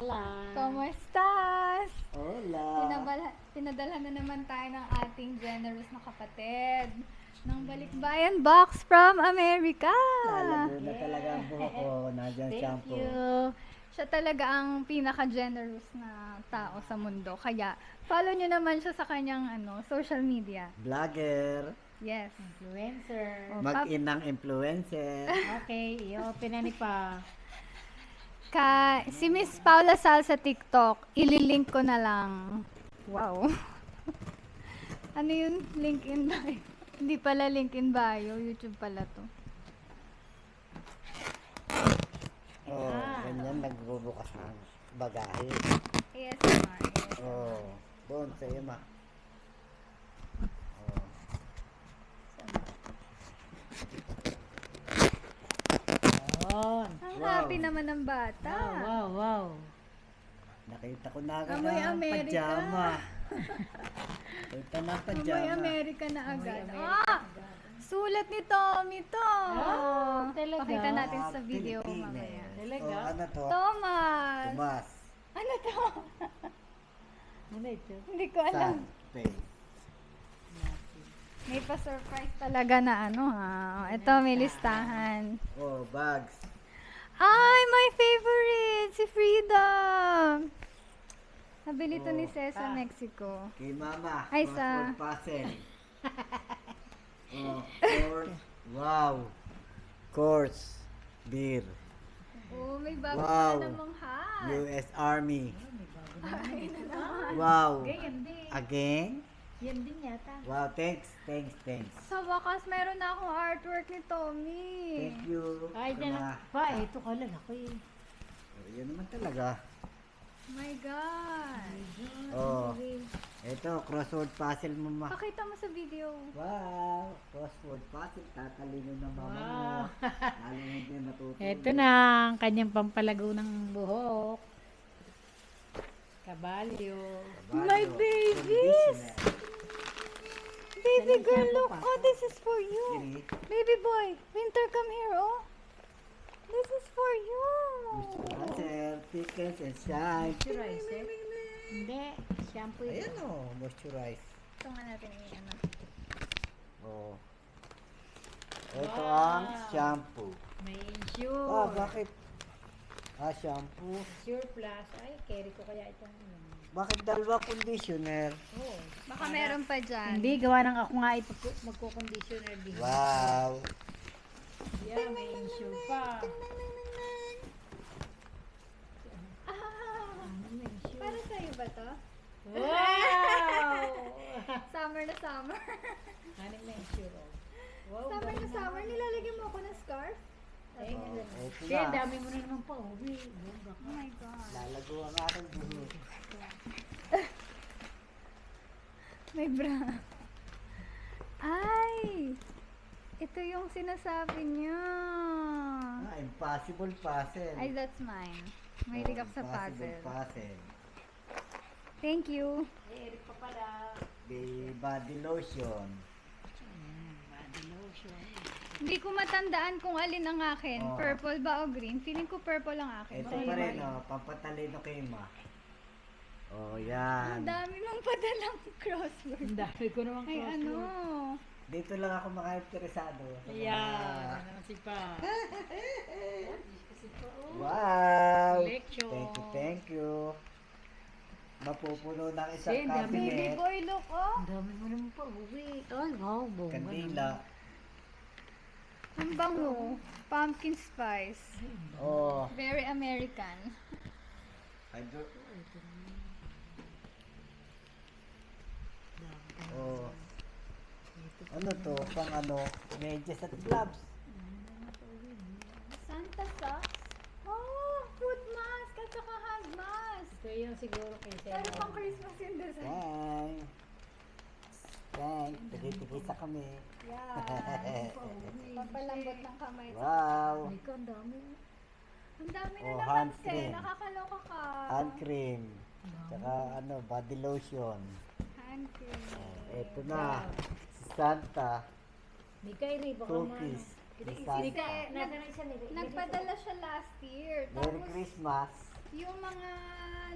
Hola. ¿Cómo estás? Hola. Pinadala na naman tayo ng ating generous na kapatid ng Balikbayan Box from America. Lalago na talaga ang buhok ko. Nandiyan Thank shampoo. you. Siya talaga ang pinaka-generous na tao sa mundo. Kaya, follow nyo naman siya sa kanyang social media. Vlogger. Yes. Influencer. Oh, Mag-inang influencer. Okay, i-open na ni pa. Si Miss Paula Sal sa TikTok, ililink ko na lang. Wow. Ano yun? Link in bio. Hindi pala link in bio. YouTube pala to. Oh, Ah. ganyan nagbubukas ng bagahe. ASMR. Oh, doon sa iyo ma. Oh. Yun. Ang Wow. happy naman ng bata. Wow. Nakita ko na agad Amoy ang Amerika. pajama. Nakita na Amoy pajama. America na agad. America Sulat ni Tommy to. Oh, talaga? Pakita natin sa Ah, video Pilipinas. mamaya. Talaga? Oh, ano to? Thomas. Tomas. Ano to? Ano ito? Hindi ko alam. Sun. Face. May pa-surprise talaga na ha. Ito, may listahan. Oh, bags. Ay, my favorite! Si Frida! Nabili to ni Oh, Cesa, Mexico. Kay mama. Ay, sa- Crossword puzzle. Oh, course. Wow. Course. Beer. Oh, may bago Wow. na namang hat. US Army. Ay, na naman. Wow. Yan din. Again? Yan din yata. Wow, thanks. Sa wakas, meron na akong artwork ni Tommy. Thank you. Ay, Sa dyan mga- na. Pa, ito ka lang ako eh. Oh, yan naman talaga. My God. Oh, ito, crossword puzzle mo ma. Pakita mo sa video. Wow, crossword puzzle. Tatalino ng mama mo. Wow. Lalo na din matutulog. Ito na ang kanyang pampalago ng buhok. Kabalyo. My babies! Baby girl, look. Oh, this is for you. Ini, Baby boy, Winter, come here, oh. This is for you. moisturizer, thickens and shine. Moisturizer? Hindi. Shampoo Ayan ito. o, moisturize. Ito nga natin yung Oh. Ito Wow. ang shampoo. May Ensure. Ah, bakit? Ah, shampoo. Ensure Plus. Ay, carry ko kaya itong Bakit dalawa conditioner? Oh. Baka meron pa dyan. Hindi, gawa ng ako nga magko-conditioner din. Wow. Yeah, may ensure pa. Ah, Ano may ensure? para sa'yo ba to? Wow! Summer na summer. Ano may ensure? Oh. Wow, Summer na galing summer. naman. Nilalagyan mo ako ng scarf? Thank you. Oh, ito Kaya na. dami mo na naman pa uwi. Bongga Oh ka. my God. Lalago ang aking buhok. May bra. Ay! Ito yung sinasabi niya. Ah, impossible puzzle. Ay, that's mine. Mahilig ako sa Impossible puzzle. puzzle. Thank you. Eh, Eric pa pala. The body lotion. Body lotion. Hindi ko matandaan kung alin ang akin. Oh. Purple ba o green? Feeling ko purple ang akin. Ito Sa'yo pa rin, ba? oh, pampatalino kay ma. Oh, Ang yan. dami mong padalang crossword. Ang dami ko naman Ay, ano? Dito lang ako maka-interesado. sa mga- Ayan. Ano si pa? Wow! Collection. Thank you. Mapupuno ng isang Kasi, dami. Baby cabinet. boy, look, oh. Ang dami mo naman pa uwi. Ay, wow. Bongga Kandila. Ang bango. Pumpkin spice. Oh, Very American. I do. Oh. Ano to? Pang ano? Medyas at gloves. Santa socks. Oh, fruit mask at saka hand mask. Ito yung siguro kay Pero pang Christmas yung design. Thanks. Thanks. Tigi-tigisa kami. Yan. Pampalambot ng kamay. Wow. Ay, ka, ang dami. Ang dami na Oh, naman, hand Sen. cream. Nakakaloka ka. Hand cream. Tsaka ano, body lotion. Hand cream. Ito na. Si Santa. May kairi, baka Cookies. Si Hindi, Santa. Nasa na isa nila. Nagpadala siya last year. Merry Tapos, Christmas. yung mga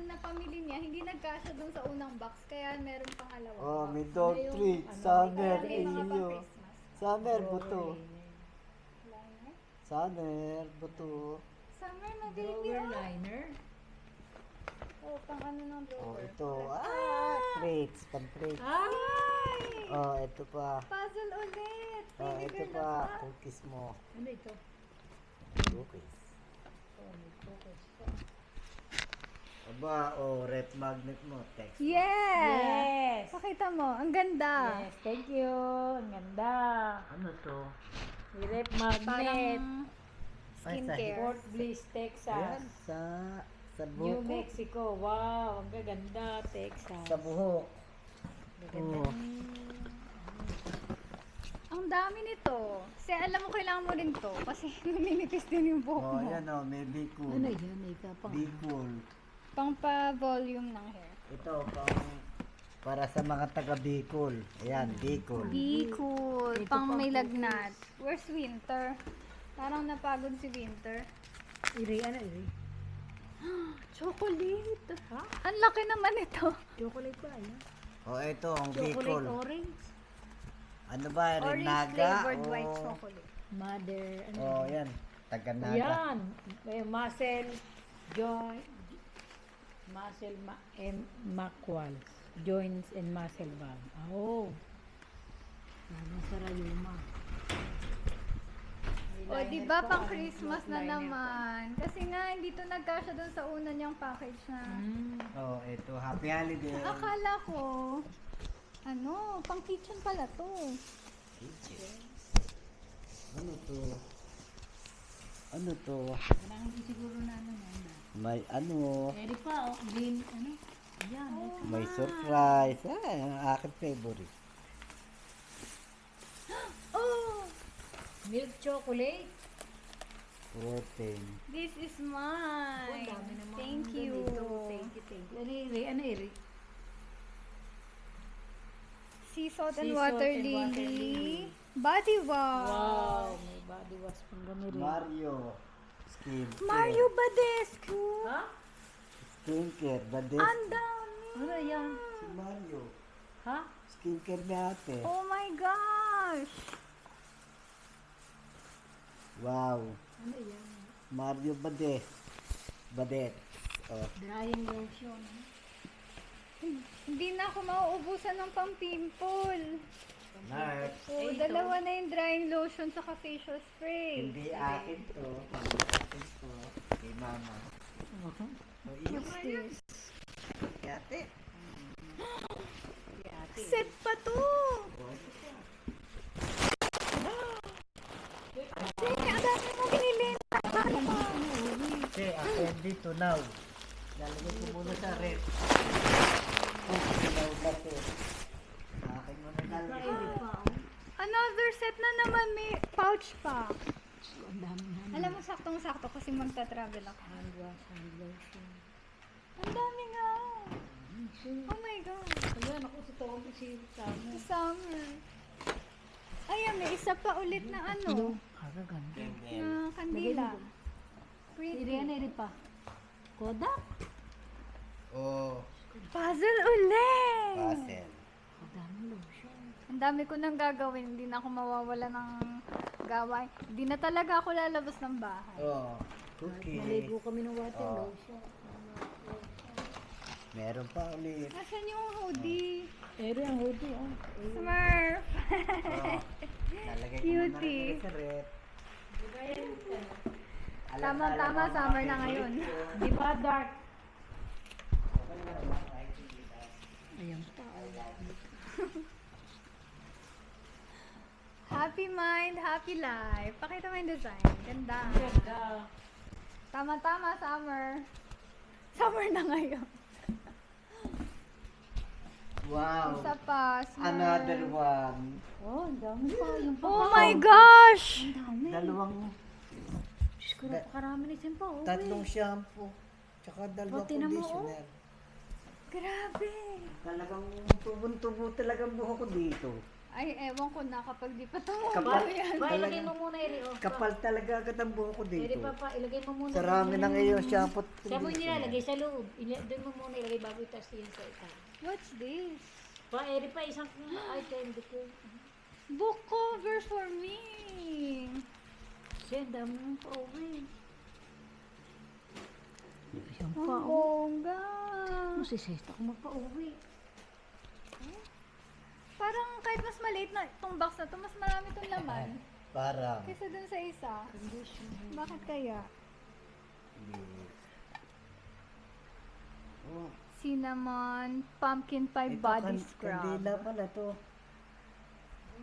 napamili niya, hindi nagkasya dun sa unang box, kaya meron pangalawa. Oh, may dog treat. Summer, Kaya yung mga iyo. pang-Christmas. Summer, buto. Liner? Summer, buto. Summer na baby, Drawer oh. liner. Oh, pang ano ng Oh, drawer. ito. Treats. Pan-treats. Ay! Oh, ito pa. Puzzle ulit! Oh, Baby ito girl na pa. pa. Cookies mo. Ano ito? Cookies. Oh, may focus. Aba, oh, rep magnet mo. Text. Yeah! Yes! Pakita mo, ang ganda. Yes, thank you. Ang ganda. Ano to? May rep magnet. Parang Ay, skincare. Fort Bliss, Ayan, Texas. sa New buhok. Mexico. Wow, ang gaganda, Texas. Sa buhok. Gaganda. Oh. Ang dami nito. Kasi alam mo, kailangan mo rin to. Kasi naninipis din yung buhok Oh, mo. yan oh, may Bicol. Ano yan? Ikapang. Bicol. Pang pa-volume ng hair. Ito, para sa mga taga Bicol. Ayan, Bicol. Be cool. Ito Pang pang may lagnat. Where's Winter? Parang napagod si Winter. Iri, ano iri? Chocolate. Ha? Ang laki naman ito. Chocolate ba? Yan? Oh, ito, ang Chocolate Bicol. orange. Ano ba, Orange Renaga? flavored o- white chocolate. Mother, ano? Oh, yan. Taga Naga. Yan. May muscle, joint, muscle, makwal. Joints and muscle valve. Oh. Ano sa rayuma. O, di ba pang Christmas na naman? Kasi nga, hindi to nagkasya doon sa una niyang package na. Oh, ito, Happy Holiday. Akala ko, ano, pang kitchen pala to. Ano to? Ano to? Parang hindi siguro na ano yan. May ano, Pwede pa, oh, green, ano? Yan. may surprise. Ay, ang aking favorite. Oh, Milk chocolate. Protein. this is mine. Thank you. Thank you, thank you. Ano iri? Ano iri? Sea salt and Sea water salt and water lily. lily. Body wash. Wow, may body wash pang ganun rin. Mario. Skin Mario Badescu. Ha? Skincare. Bades. Ang dami. Ano yan? Si Mario. Ha? Skincare ni ate. Oh my gosh. Wow. Ano yan? Mario Bades. Badet. Oh. Drying lotion. Hindi na ako mauubusan ng pang-pimple. Next. Oh, dalawa na yung drying lotion sa facial spray. Hindi akin to. Akin to. Kay mama. O, iyo What's nga yun. this? Kay ate. Set pa to. Sige, ang dami mo binili. Kasi ako dito now. Lalagay ko muna sa rep. Oh, sinaw na to. Akin mo na lalagay. Another set na naman, may pouch pa. Ang dami na. Alam mo, saktong-sakto kasi magta-travel ako. Hand wash, hand lotion. Ang dami nga. Oh my God. Ayan, ako sa toong si Sama. Sa summer. Ayan, may isa pa ulit na ano. Kagaganda. Na kandila. Iri, Pretty. ano iri pa? Kodak? Oh, Puzzle ulit. puzzle. Ang dami lotion. Ang dami ko nang gagawin. Hindi na ako mawawala ng gawain. Hindi na talaga ako lalabas ng bahay. Oh, cookie. Maligo kami ng water Oh. lotion. Meron pa ulit. Nasaan yung hoodie? Iri ang hoodie, ah. Smurf. Oh, lalagay ko muna Cutie. rin sa rep. Tama-tama, summer na ngayon. Di ba dark? Ayan pa. Happy mind, happy life. Pakita mo yung design. Ganda. Ganda. Tama-tama, summer. Summer na ngayon. Wow. Isa pa, Smurf. Another one. Oh, ang dami pa. Yung pa. Oh my gosh! Ang dami. Dalawang, Diyos ko, napakarami na isin pa. Oh, tatlong shampoo. Tsaka dalawang Buti naman, conditioner. Grabe. Talagang tubong-tubo talagang buhok ko dito. Ay, ewan ko na kapag di pa Kapal. tumubo yan. Pa, ilagay mo muna eri. Oh. Kapal talaga agad ang buhok ko Eri dito. pa, ilagay mo muna. Sarami ng iyo shampoo. Siya mo nilalagay sa loob. Doon mo muna ilagay bago itas yan sa ita. What's this? Pa, eri pa, isang item. Book cover for me. Siya, dami mong pa-uwi. Siyang Ang pa-uwi. bongga. Ano si Sesta kung magpa-uwi? Parang kahit mas maliit na itong box na to, mas marami itong laman. Parang. Kaysa dun sa isa. Bakit kaya? Oh, Cinnamon pumpkin pie ito, body scrub. Kandila pala to.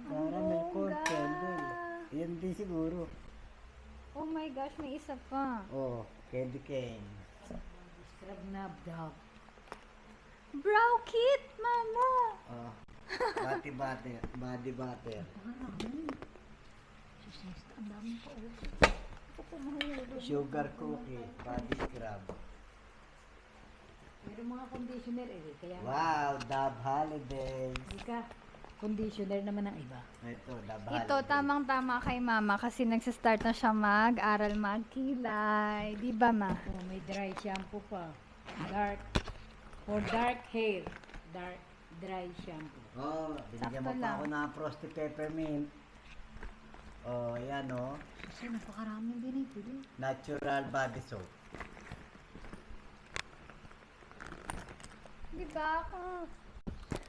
Caramel corn bongga. candle. Yan din siguro. Oh my gosh, may isa pa. Oh, candy cane. Scrub na dog. Brow kit, mama! Oh, body butter. Si Sesta, ang daming pa-uwi. Sugar cookie, body scrub. Pero mga conditioner kaya Wow, Dove Holidays. hindi ka. Conditioner naman ang iba. Ito, Dove Ito, Holidays. tamang-tama kay mama kasi nagsistart na siya mag-aral magkilay. Di ba, ma? Oh, may dry shampoo pa. Dark. For dark hair. Dark, dry shampoo. Oh, binigyan mo Sakto pa lang. ako ng frosty peppermint. Oh, yan oh. Kasi napakaraming binito din. Natural body soap. Di ba? Kung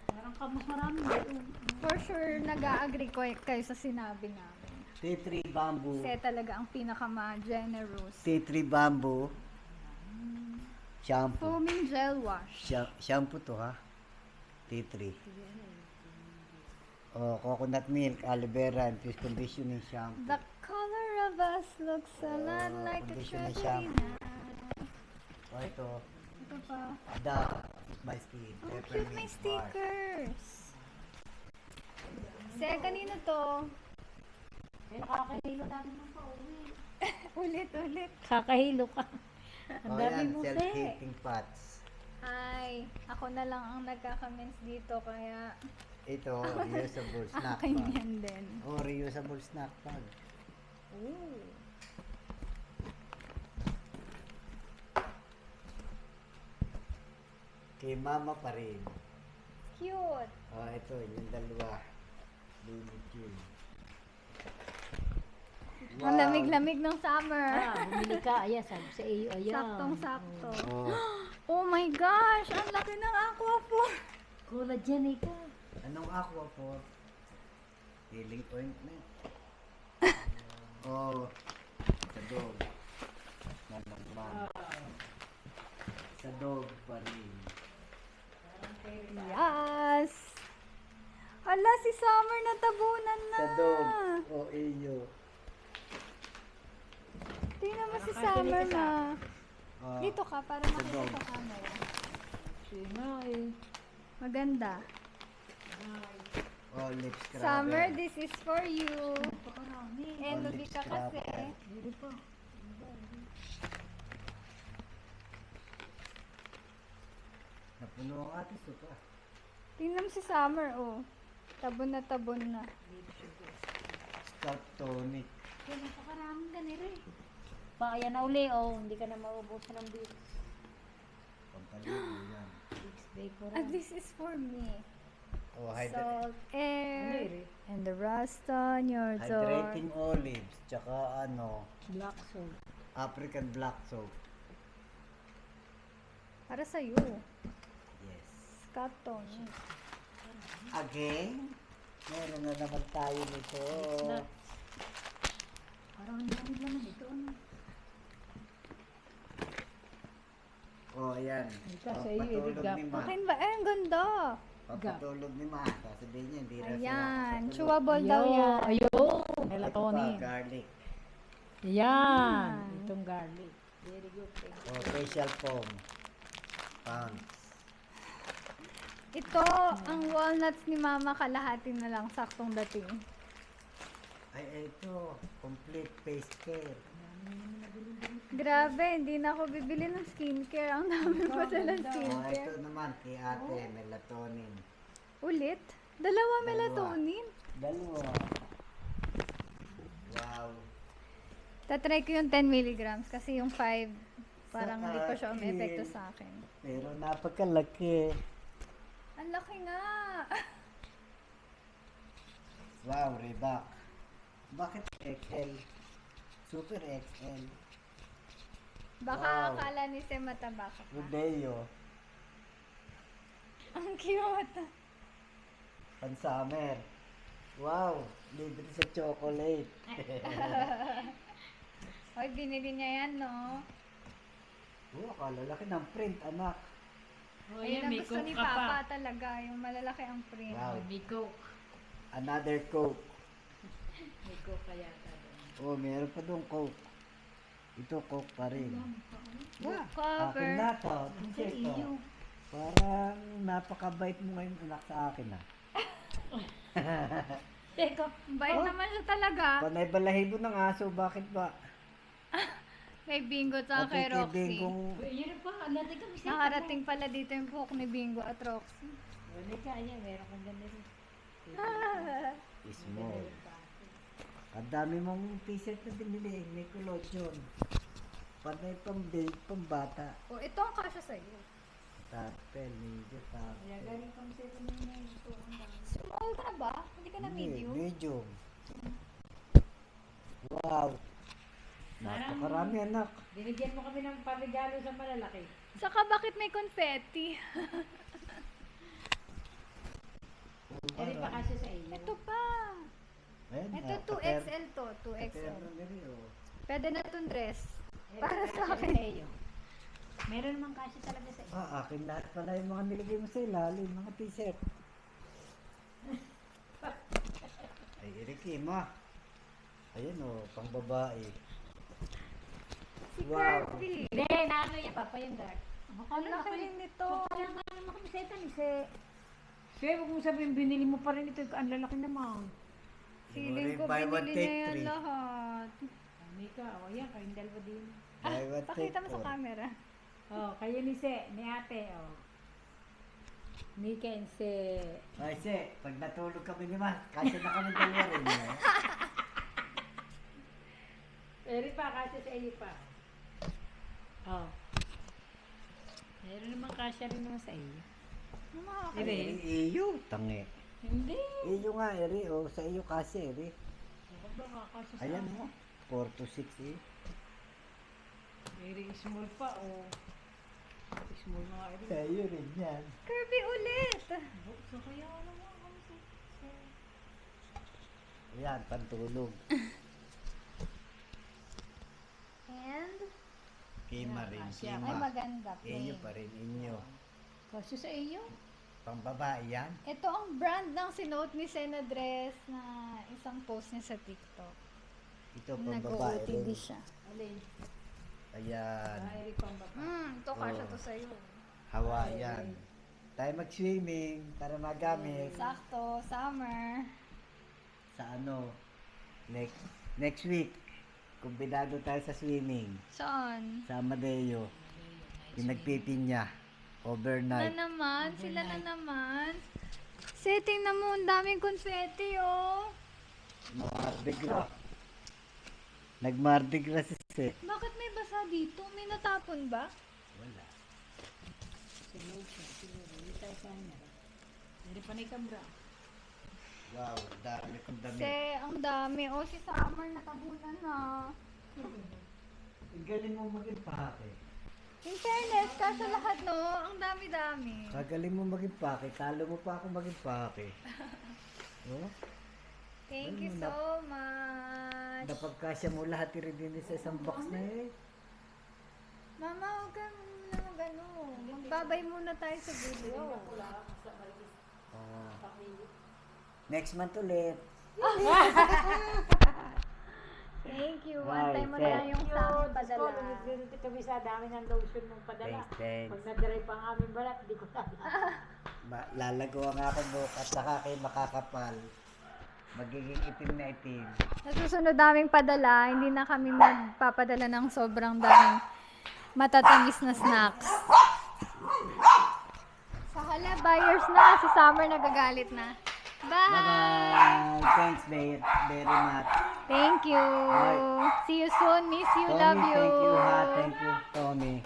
Parang mas marami dito. for sure nag-a-agree kayo sa sinabi namin. Tea tree bamboo. Kasi talaga ang pinaka-generous. Tea tree bamboo. Shampoo. Foaming gel wash. Shampoo to ha. Tea tree. Oh, coconut milk, aloe vera, and face conditioning shampoo. The color of us looks a lot like a conditioner Trevina. Oh, ito. Ito pa. Dove by skin. Ang cute, Peppermint may bark. stickers. Sige, kanino to? Eh, kakahilo natin ng pa-uwi. Ulit. Kakahilo ka. Ang Oh, dami yan, mo, self-heating pots. Ay, ako na lang ang nagkaka-mens dito kaya Ito, reusable snack akin bag. yan din. Oh, reusable snack bag. Ooh. Kay mama pa rin. Cute. Oh, ito, yung dalawa. Looney Tunes. Ang lamig-lamig ng summer. Bumili ka. Ayan, sabi sa iyo. Ayan. Saktong-sakto. Oh, Oh my gosh! Ang laki ng Aquaphor! Collagen ka. anong aqua po? Healing ointment. Oh, sa dog. Naman. Sa dog pa rin. Yes! Hala, si Summer natabunan na! Sa dog. Oh, iyo. Tingnan mo si Summer na. Oh, Dito ka para makita dog. sa camera. Sige nga eh. Maganda. oh, lip scrubber. Summer, this is for you. Napakarami. Eh, Oh, lugi lip ka kasi. scrubber. Hindi pa. Napuno ang atis ito pa. Tingnan mo si Summer, oh. Tabon na tabon na. Scalp tonic. Kaya napakaraming ganito eh. Pa, ayan na uli oh. Hindi ka na maubusan ng bits. Pampaligo yan. Bits bake ko And rin. this is for me. Oh, Salt, Ano air, eh? and the rust on your door. hydrating olives. Tsaka ano, Black salt. African black soap. Para sa'yo. Yes. Scott Tony. Again, meron na naman tayo nito. Nuts. Parang ang dami naman ito. Ano? Oh, ayan. Ika, sa iyo, Pampatulog irigap. ni Ma. Akin ba? Eh, ang ganda. Pampatulog ni Ma. Sasabihin niya, hindi raw Ayan. sila Chewable daw yan. Ayun. Ito Melatonin. pa, garlic. Yan. Itong garlic. Very good. Oh, facial foam. Pounds. Ito, ang walnuts ni Mama kalahati na lang. Saktong dating. Ay, ito. Complete face care. Grabe, hindi na ako bibili ng skincare. Ang dami pa sila Oh, skincare. ito naman kay ate, melatonin. Ulit? Dalawa melatonin. Dalawa. Wow. Tatry ko yung 10 milligrams kasi yung 5 parang hindi pa siya akin. umepekto sa akin. Pero napagkalaki. Ang laki nga! Wow, Reebok. Bakit XL? Super XL. Baka Wow. akala ni Sem mataba ka pa. Rodeo. Ang cute! Pan-summer. Wow, libre sa chocolate. Hoy, binili niya yan, no? Oh, kalalaki ng print, anak. Oh, Ayun yan, ang may gusto coke ni ka pa. Papa talaga, yung malalaki ang print. Wow. May coke. Another Coke. May coke kaya doon. Oh, meron pa doon Coke. Ito Coke pa rin. Book Akin cover. na to. T-shirt to. Parang napakabait mo ngayon anak sa akin ah. Teka, Bait naman siya talaga. Panay balahibo ng aso, bakit ba? Kay Bingo at Pati kay kay Roxy. Bingong yun pa, natin kami sa Nakarating pala dito yung buhok ni Bingo at Roxy. Wala ka, ayan, meron kang ganda rin. small. Ang dami mong t-shirt na binili, Nickelodeon. Panay pambata. O, ito ang kasya sa'yo. Tapel, medyo Kaya tapel. galing kami sa ito na ito. Small ka ba? Hindi ka na medium? Medium. Wow. Napakarami anak. Binigyan mo kami ng parigalo sa malalaki. Saka bakit may confetti? Eri pa kasi sa iyo. Ito pa. Ayan, Ito 2XL to. 2XL. Pwede na itong dress. Para sa akin sa iyo. Meron naman kasi talaga sa iyo. Akin lahat pala yung mga nilagay mo sa ilalim, mga t-shirt. Ay, Ricky, ma. Ayan o, pang babae. Si Wow. Kirby. Hindi, naano yan, papa yung dark. Ang laki rin nito. Kaya nga naman kami sa ito ni Se. Se, huwag mo sabihin, binili mo pa rin ito. Ang lalaki naman. Feeling ko Buy one, binili take niya yan three. lahat. Mika, o yan, kayong dalawa din. Buy one, take Pakita mo sa four. camera. Oh, kayo ni Se, ni ate, oh. Mika and Se. Ay, se, pag natulog kami ni ma, kasi na kami dalawa rin. Eh. Eri pa, kasi sa iyo pa. Oh. Meron naman kasya rin naman sa iyo. Ano mga Eri? Iyo, tangi. Hindi. Iyo nga, Eri. O, sa iyo kasi, Eri. Bakit ba kakasya sa Ayan akin? mo. 4 to 6 eh. Very small pa, oh. Small na nga rin. Sa iyo rin yan. Kirby ulit. So, kaya ano nga kami sa... Ayan, pantulog. And, Kima rin, Asya. ay kima. maganda. Inyo Plain. pa rin, inyo. Kasya sa iyo? Pang babae yan. Ito ang brand ng sinuot ni Sena dress na isang post niya sa TikTok. Ito pang babae Nag-OOTD rin. siya. Alin? Ayan, Eri pang baba. Ito kasya Oh. to sa'yo. Hawaiian. Tayo mag-swimming para magamit Sakto, summer. sa ano, next week. Kumbinado tayo sa swimming. Saan? Sa Amadeo. Pinagpipinya. Na Overnight. naman, sila na naman. Setting na mo, ang daming confetti, oh. Mardi Gras. Nag-Mardi Gras si Se. Bakit may basa dito? May natapon ba? Wala. Siguro siya, siguro. Hindi tayo sa kanya. Eri pa na ikabra. Wow, dami kong damit. Kasi, ang dami. Oh, si Summer natabunan na. Ang galing mo maging pake. In fairness, kasi lahat, no? Ang dami-dami. Kagaling mo maging pake. Talo mo pa ako maging pake. Oh? Thank you Ano, so much. Napagkasya mo lahat i-redeem sa isang box na eh. Mama, huwag ka muna mag-ano. Magbabay muna tayo sa video. Oh. Next month ulit. Thank you. Bye, Antay mo na Ted. lang yung sa amin padala. Dito kami sa dami ng lotion mong padala. Thanks. Pag nag-dry pa ang aming balat, di ko na. Lalago ang aking buhok at saka kayo makakapal. Magiging itim na itim. Sa susunod naming padala, hindi na kami magpapadala ng sobrang daming matatamis na snacks. Sa hala, buyers na. Si Summer nagagalit na. Bye! Bye-bye. Thanks very much. Thank you. Bye. See you soon. Miss you. Tommy, Love you. thank you ha. Thank you, Tommy.